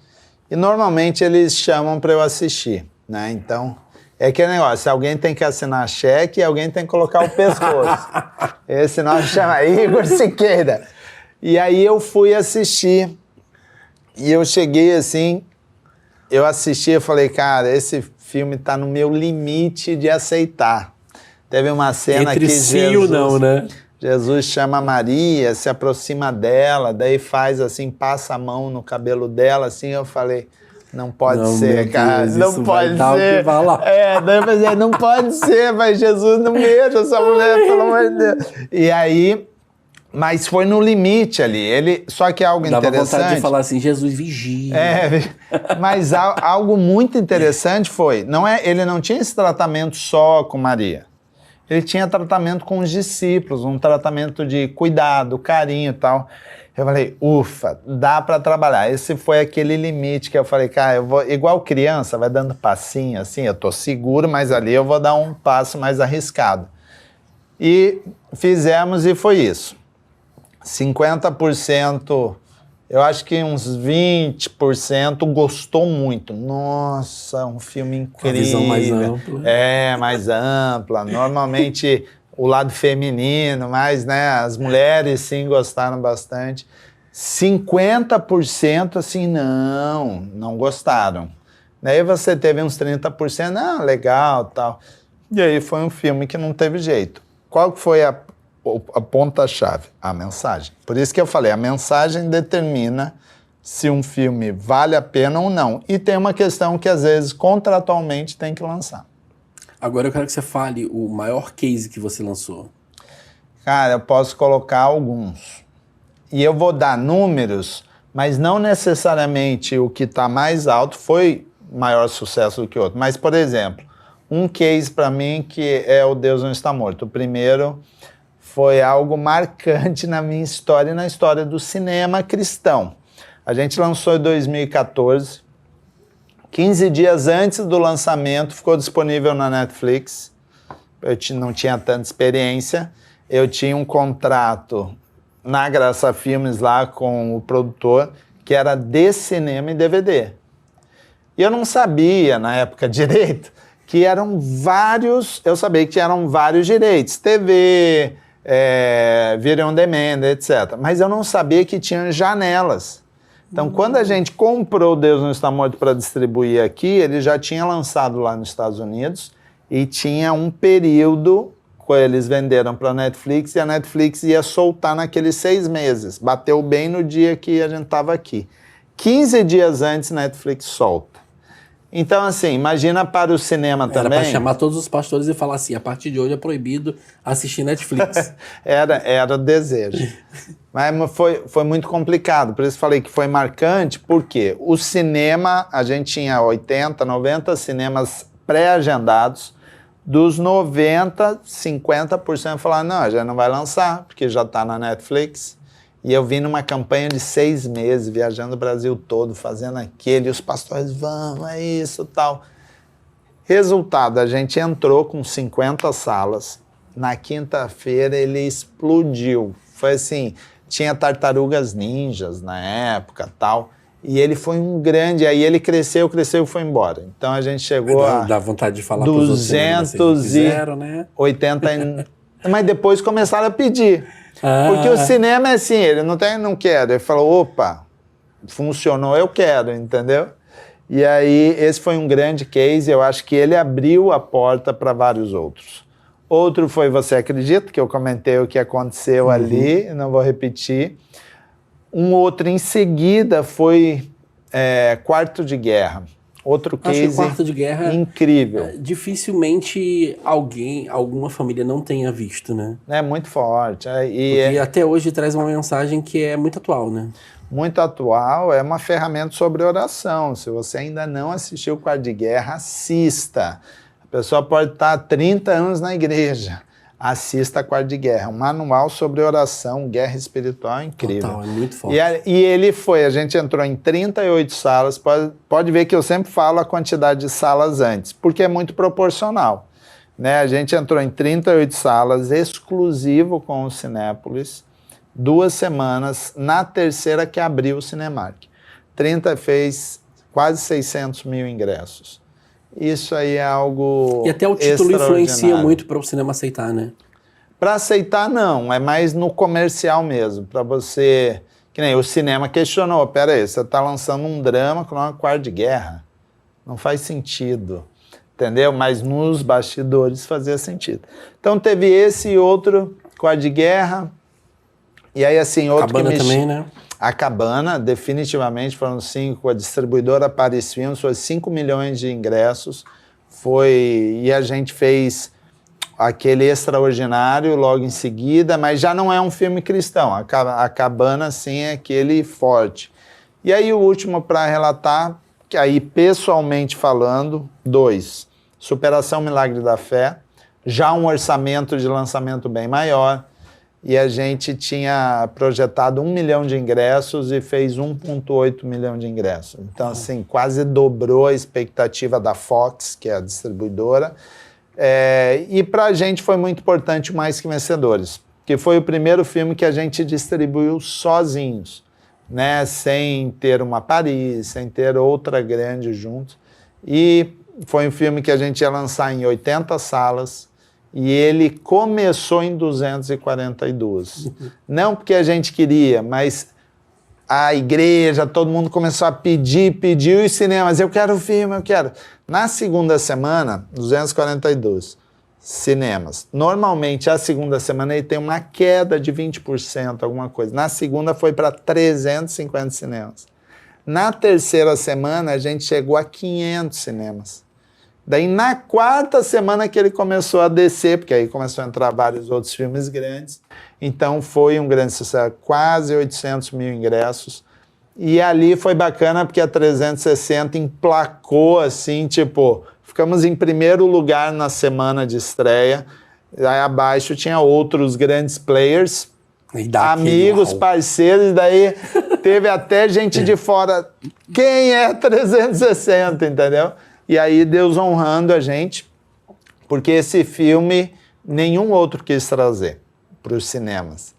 E normalmente eles chamam para eu assistir, né? Então, é aquele negócio, alguém tem que assinar cheque e alguém tem que colocar o pescoço. Esse nome chama Igor Siqueira. E aí eu fui assistir. E eu cheguei assim, eu assisti e falei, cara, esse filme tá no meu limite de aceitar. Teve uma cena Entre que sim ou não, né? Jesus chama Maria, se aproxima dela, daí faz assim, passa a mão no cabelo dela, assim, eu falei, não pode ser, cara, não pode ser. Daí eu falei, não pode ser, mas Jesus não mexa essa mulher, pelo amor de Deus. E aí, mas foi no limite ali, só que algo Dava interessante... Dava vontade de falar assim, Jesus vigia. Mas algo muito interessante foi, ele não tinha esse tratamento só com Maria. Ele tinha tratamento com os discípulos, um tratamento de cuidado, carinho e tal. Eu falei, ufa, dá para trabalhar. Esse foi aquele limite que eu falei, cara, eu vou, igual criança, vai dando passinho assim, eu tô seguro, mas ali eu vou dar um passo mais arriscado. E fizemos e foi isso. 50%, eu acho que uns 20% gostou muito. Nossa, um filme incrível. Uma visão mais ampla. Mais ampla. Normalmente o lado feminino, mas né, as mulheres sim gostaram bastante. 50% assim, não gostaram. Daí você teve uns 30%, legal, tal. E aí foi um filme que não teve jeito. Qual que foi a ponta-chave? A mensagem. Por isso que eu falei, a mensagem determina se um filme vale a pena ou não. E tem uma questão que, às vezes, contratualmente tem que lançar. Agora eu quero que você fale o maior case que você lançou. Cara, eu posso colocar alguns. E eu vou dar números, mas não necessariamente o que está mais alto foi maior sucesso do que o outro. Mas, por exemplo, um case para mim que é O Deus Não Está Morto. O primeiro foi algo marcante na minha história e na história do cinema cristão. A gente lançou em 2014. 15 dias antes do lançamento, ficou disponível na Netflix. Eu não tinha tanta experiência. Eu tinha um contrato na Graça Filmes lá com o produtor, que era de cinema e DVD. E eu não sabia, na época, direito, que eram vários... Eu sabia que eram vários direitos. TV... Video on Demand, etc. Mas eu não sabia que tinha janelas. Então, quando a gente comprou Deus Não Está Morto para distribuir aqui, ele já tinha lançado lá nos Estados Unidos e tinha um período que eles venderam para a Netflix e a Netflix ia soltar naqueles 6 meses. Bateu bem no dia que a gente estava aqui. 15 dias antes, Netflix solta. Então, assim, imagina para o cinema também... Era para chamar todos os pastores e falar assim, a partir de hoje é proibido assistir Netflix. Era o desejo. Mas foi muito complicado, por isso falei que foi marcante, porque o cinema, a gente tinha 80, 90 cinemas pré-agendados, dos 90, 50% falaram, não, a gente não vai lançar, porque já está na Netflix. E eu vim numa campanha de 6 meses, viajando o Brasil todo, fazendo aquele, e os pastores, vamos, é isso, tal. Resultado, a gente entrou com 50 salas. Na quinta-feira ele explodiu. Foi assim, tinha Tartarugas Ninjas na época, tal. E ele foi um grande, aí ele cresceu e foi embora. Então a gente chegou a... Dá vontade de falar para os outros cinemas, fizeram, né? 80, mas depois começaram a pedir. Porque o cinema é assim, ele não quer. Ele falou, opa, funcionou, eu quero, entendeu? E aí esse foi um grande case, eu acho que ele abriu a porta para vários outros. Outro foi Você Acredita, que eu comentei o que aconteceu ali, não vou repetir. Um outro em seguida foi Quarto de Guerra. Outro case. Acho que Quarto de Guerra incrível. Dificilmente alguma família não tenha visto, né? É muito forte. Porque até hoje traz uma mensagem que é muito atual, né? Muito atual, é uma ferramenta sobre oração. Se você ainda não assistiu Quarto de Guerra, assista. A pessoa pode estar há 30 anos na igreja. Assista Quarto de Guerra, um manual sobre oração, guerra espiritual incrível. Total, é muito forte. E ele a gente entrou em 38 salas, pode ver que eu sempre falo a quantidade de salas antes, porque é muito proporcional. Né? A gente entrou em 38 salas, exclusivo com o Cinépolis, 2 semanas, na terceira que abriu o Cinemark. 30 fez quase 600 mil ingressos. Isso aí é algo E até o título influencia muito para o cinema aceitar, né? Para aceitar, não. É mais no comercial mesmo. Para você... Que nem o cinema questionou. Pera aí, você está lançando um drama com uma Quarto de Guerra. Não faz sentido. Entendeu? Mas nos bastidores fazia sentido. Então teve esse e outro, Quarto de Guerra. E aí, assim, outro Cabana que também, né? A Cabana, definitivamente, foram 5. A distribuidora Paris Filmes foi 5 milhões de ingressos. E a gente fez aquele Extraordinário logo em seguida, mas já não é um filme cristão. A Cabana, sim, é aquele forte. E aí o último para relatar, que aí pessoalmente falando, 2. Superação Milagre da Fé, já um orçamento de lançamento bem maior. E a gente tinha projetado 1 milhão de ingressos e fez 1,8 milhão de ingressos. Então, assim, quase dobrou a expectativa da Fox, que é a distribuidora. E para a gente foi muito importante o Mais Que Vencedores, que foi o primeiro filme que a gente distribuiu sozinhos, né? Sem ter uma Paris, sem ter outra grande junto. E foi um filme que a gente ia lançar em 80 salas, e ele começou em 242. Não porque a gente queria, mas a igreja, todo mundo começou a pediu os cinemas, eu quero o filme, eu quero. Na segunda semana, 242 cinemas. Normalmente, a segunda semana ele tem uma queda de 20%, alguma coisa. Na segunda foi para 350 cinemas. Na terceira semana, a gente chegou a 500 cinemas. Daí, na quarta semana que ele começou a descer, porque aí começou a entrar vários outros filmes grandes, então foi um grande sucesso, quase 800 mil ingressos, e ali foi bacana porque a 360 emplacou assim, tipo, ficamos em primeiro lugar na semana de estreia, aí abaixo tinha outros grandes players, amigos, parceiros, e daí teve até gente de fora, quem é 360, entendeu? E aí Deus honrando a gente, porque esse filme nenhum outro quis trazer para os cinemas.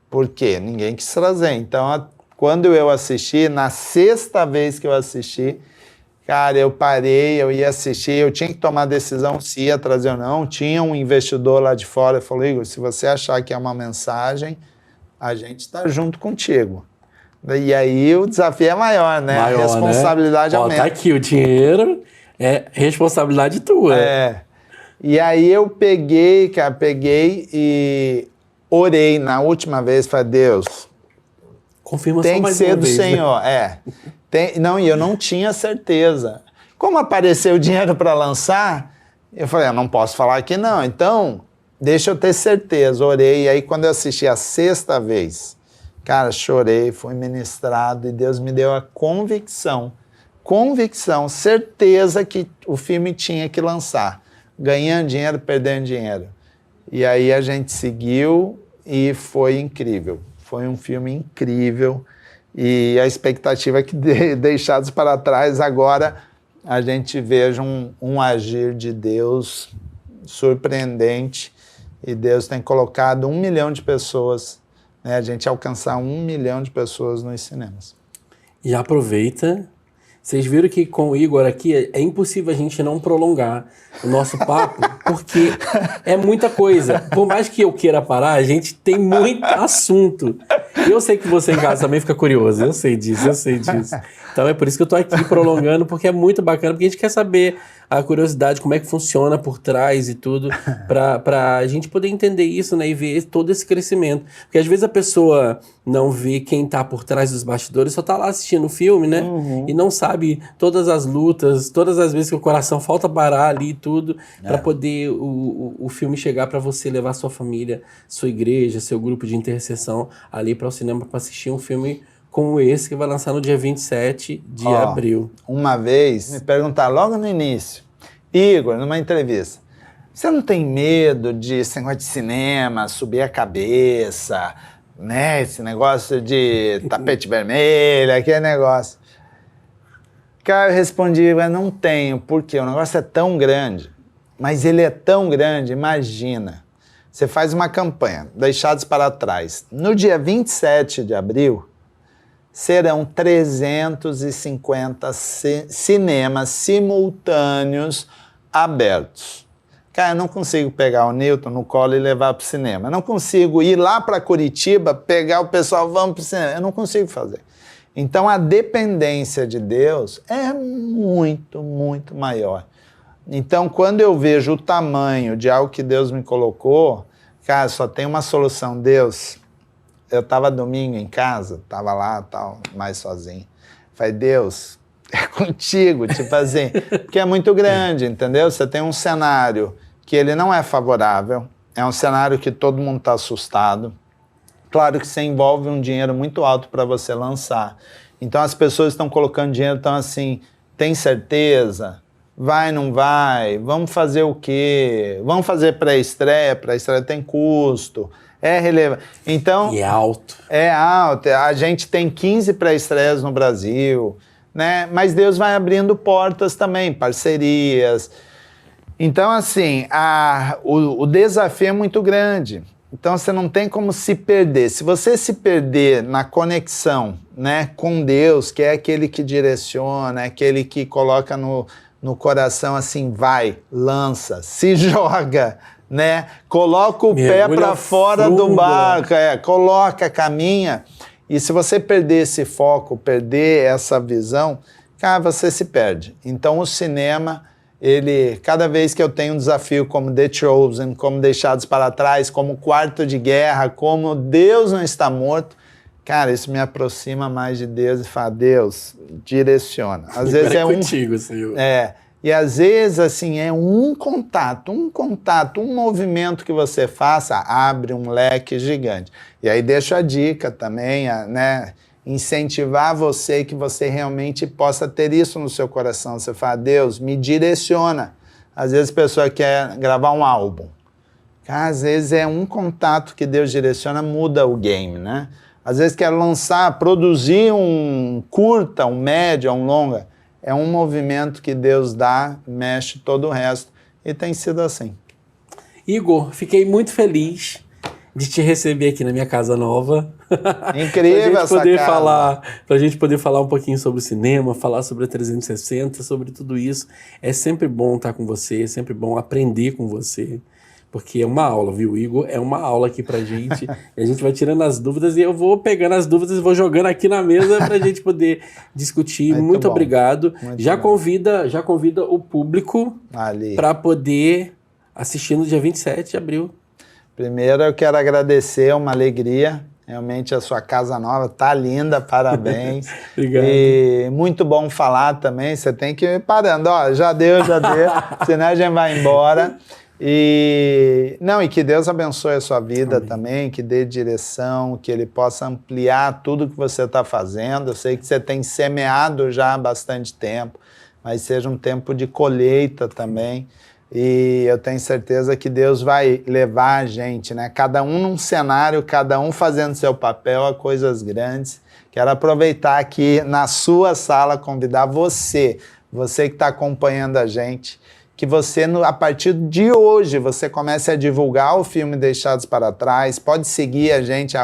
Por quê? Ninguém quis trazer. Então, quando eu assisti, na 6ª vez que eu assisti, Cara, eu parei, eu ia assistir, eu tinha que tomar decisão se ia trazer ou não. Tinha um investidor lá de fora, falou, Igor, se você achar que é uma mensagem, a gente está junto contigo. E aí o desafio é maior, né? Maior, a responsabilidade né? aumenta. Tá aqui, o dinheiro é responsabilidade tua. E aí eu peguei e orei na última vez, falei, Deus, confirma tem só que mais ser uma do vez, Senhor. Né? Não, e eu não tinha certeza. Como apareceu o dinheiro para lançar, eu falei, eu não posso falar que não. Então, deixa eu ter certeza. Orei, e aí quando eu assisti a 6ª vez, cara, chorei, fui ministrado, e Deus me deu a convicção, certeza que o filme tinha que lançar. Ganhando dinheiro, perdendo dinheiro. E aí a gente seguiu e foi incrível. Foi um filme incrível. E a expectativa é que Deixados para Trás agora a gente veja um agir de Deus surpreendente. E Deus tem colocado 1 milhão de pessoas, né, a gente alcançar 1 milhão de pessoas nos cinemas. E aproveita. Vocês viram que com o Igor aqui é impossível a gente não prolongar o nosso papo, porque é muita coisa. Por mais que eu queira parar, a gente tem muito assunto. Eu sei que você em casa também fica curioso, eu sei disso. Então é por isso que eu tô aqui prolongando, porque é muito bacana, porque a gente quer saber a curiosidade, como é que funciona por trás e tudo, pra a gente poder entender isso, né, e ver todo esse crescimento. Porque às vezes a pessoa não vê quem tá por trás dos bastidores, só tá lá assistindo o filme, né, e não sabe todas as lutas, todas as vezes que o coração falta parar ali e tudo, pra poder o filme chegar pra você, levar sua família, sua igreja, seu grupo de intercessão ali para o cinema para assistir um filme como esse que vai lançar no dia 27 de abril. Uma vez me perguntaram logo no início, Igor, numa entrevista, você não tem medo de esse negócio de cinema, subir a cabeça, né? Esse negócio de tapete vermelho, aquele negócio. Cara, eu respondi, mas não tenho, porque o negócio é tão grande, mas ele é tão grande, imagina. Você faz uma campanha, Deixados para Trás. No dia 27 de abril, serão 350 cinemas simultâneos abertos. Cara, eu não consigo pegar o Newton no colo e levar para o cinema. Eu não consigo ir lá para Curitiba, pegar o pessoal, vamos para o cinema. Eu não consigo fazer. Então, a dependência de Deus é muito, muito maior. Então, quando eu vejo o tamanho de algo que Deus me colocou, cara, só tem uma solução. Deus, eu estava domingo em casa, estava lá, tal, mais sozinho. Falei, Deus, é contigo, tipo assim, porque é muito grande, entendeu? Você tem um cenário que ele não é favorável, é um cenário que todo mundo está assustado. Claro que você envolve um dinheiro muito alto para você lançar. Então, as pessoas estão colocando dinheiro, estão assim, tem certeza? Vai, não vai? Vamos fazer o quê? Vamos fazer pré-estreia tem custo, é relevante. Então, e é alto. É alto. A gente tem 15 pré-estreias no Brasil, né? Mas Deus vai abrindo portas também, parcerias. Então, assim, o desafio é muito grande. Então, você não tem como se perder. Se você se perder na conexão, né, com Deus, que é aquele que direciona, é aquele que coloca no coração assim, vai, lança, se joga, né? Coloca o pé para fora do barco, coloca, caminha. E se você perder esse foco, perder essa visão, cara, você se perde. Então o cinema, cada vez que eu tenho um desafio como The Chosen, como Deixados para Trás, como Quarto de Guerra, como Deus Não Está Morto, cara, isso me aproxima mais de Deus e fala, Deus, direciona. Às vezes é contigo, Senhor. E às vezes, assim, é um contato, um movimento que você faça, abre um leque gigante. E aí deixo a dica também, né, incentivar você, que você realmente possa ter isso no seu coração. Você fala, Deus, me direciona. Às vezes a pessoa quer gravar um álbum. Às vezes é um contato que Deus direciona, muda o game, né? Às vezes quer lançar, produzir um curta, um médio, um longa. É um movimento que Deus dá, mexe todo o resto. E tem sido assim. Igor, fiquei muito feliz de te receber aqui na minha casa nova. Incrível essa casa. Pra gente poder falar um pouquinho sobre o cinema, falar sobre a 360, sobre tudo isso. É sempre bom estar com você, é sempre bom aprender com você. Porque é uma aula, viu, Igor? É uma aula aqui pra gente. E a gente vai tirando as dúvidas e eu vou pegando as dúvidas e vou jogando aqui na mesa pra gente poder discutir. Muito obrigado. Já convida o público para poder assistir no dia 27 de abril. Primeiro eu quero agradecer, uma alegria. Realmente a sua casa nova tá linda, parabéns. Obrigado. E muito bom falar também, você tem que ir parando. Ó, já deu, senão a gente vai embora. E que Deus abençoe a sua vida também, que dê direção, que Ele possa ampliar tudo que você está fazendo. Eu sei que você tem semeado já há bastante tempo, mas seja um tempo de colheita também. E eu tenho certeza que Deus vai levar a gente, né? Cada um num cenário, cada um fazendo seu papel a coisas grandes. Quero aproveitar aqui na sua sala, convidar você que está acompanhando a gente, que você, a partir de hoje, você comece a divulgar o filme Deixados para Trás. Pode seguir a gente,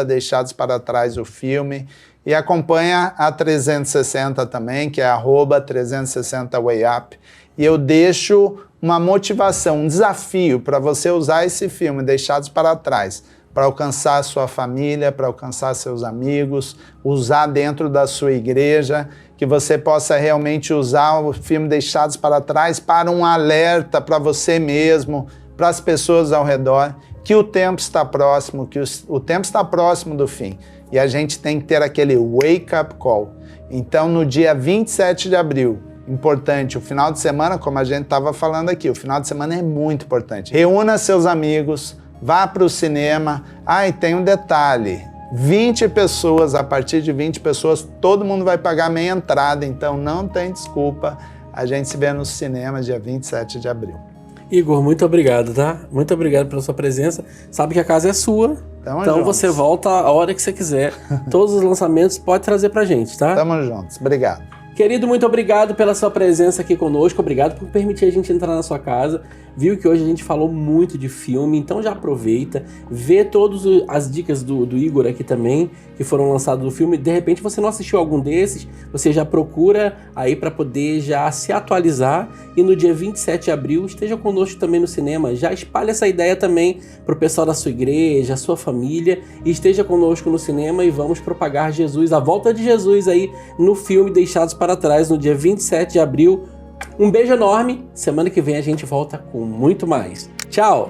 @Deixados para Trás o filme. E acompanha a 360 também, que é @360WayUp. E eu deixo uma motivação, um desafio para você usar esse filme, Deixados para Trás, para alcançar a sua família, para alcançar seus amigos, usar dentro da sua igreja, que você possa realmente usar o filme Deixados para Trás para um alerta para você mesmo, para as pessoas ao redor, que o tempo está próximo, que o tempo está próximo do fim. E a gente tem que ter aquele wake-up call. Então, no dia 27 de abril, importante, o final de semana, como a gente estava falando aqui, o final de semana é muito importante. Reúna seus amigos, vá para o cinema. E tem um detalhe, 20 pessoas, a partir de 20 pessoas, todo mundo vai pagar meia entrada, então não tem desculpa. A gente se vê no cinema dia 27 de abril. Igor, muito obrigado, tá? Muito obrigado pela sua presença. Sabe que a casa é sua, então juntos. Você volta a hora que você quiser. Todos os lançamentos pode trazer pra gente, tá? Tamo juntos, obrigado. Querido, muito obrigado pela sua presença aqui conosco, obrigado por permitir a gente entrar na sua casa. Viu que hoje a gente falou muito de filme, então já aproveita, vê todas as dicas do Igor aqui também, que foram lançadas do filme. De repente você não assistiu algum desses, você já procura aí para poder já se atualizar e no dia 27 de abril esteja conosco também no cinema. Já espalha essa ideia também pro pessoal da sua igreja, a sua família, e esteja conosco no cinema e vamos propagar Jesus, a volta de Jesus aí no filme Deixados para Trás, no dia 27 de abril. Um beijo enorme, semana que vem a gente volta com muito mais. Tchau!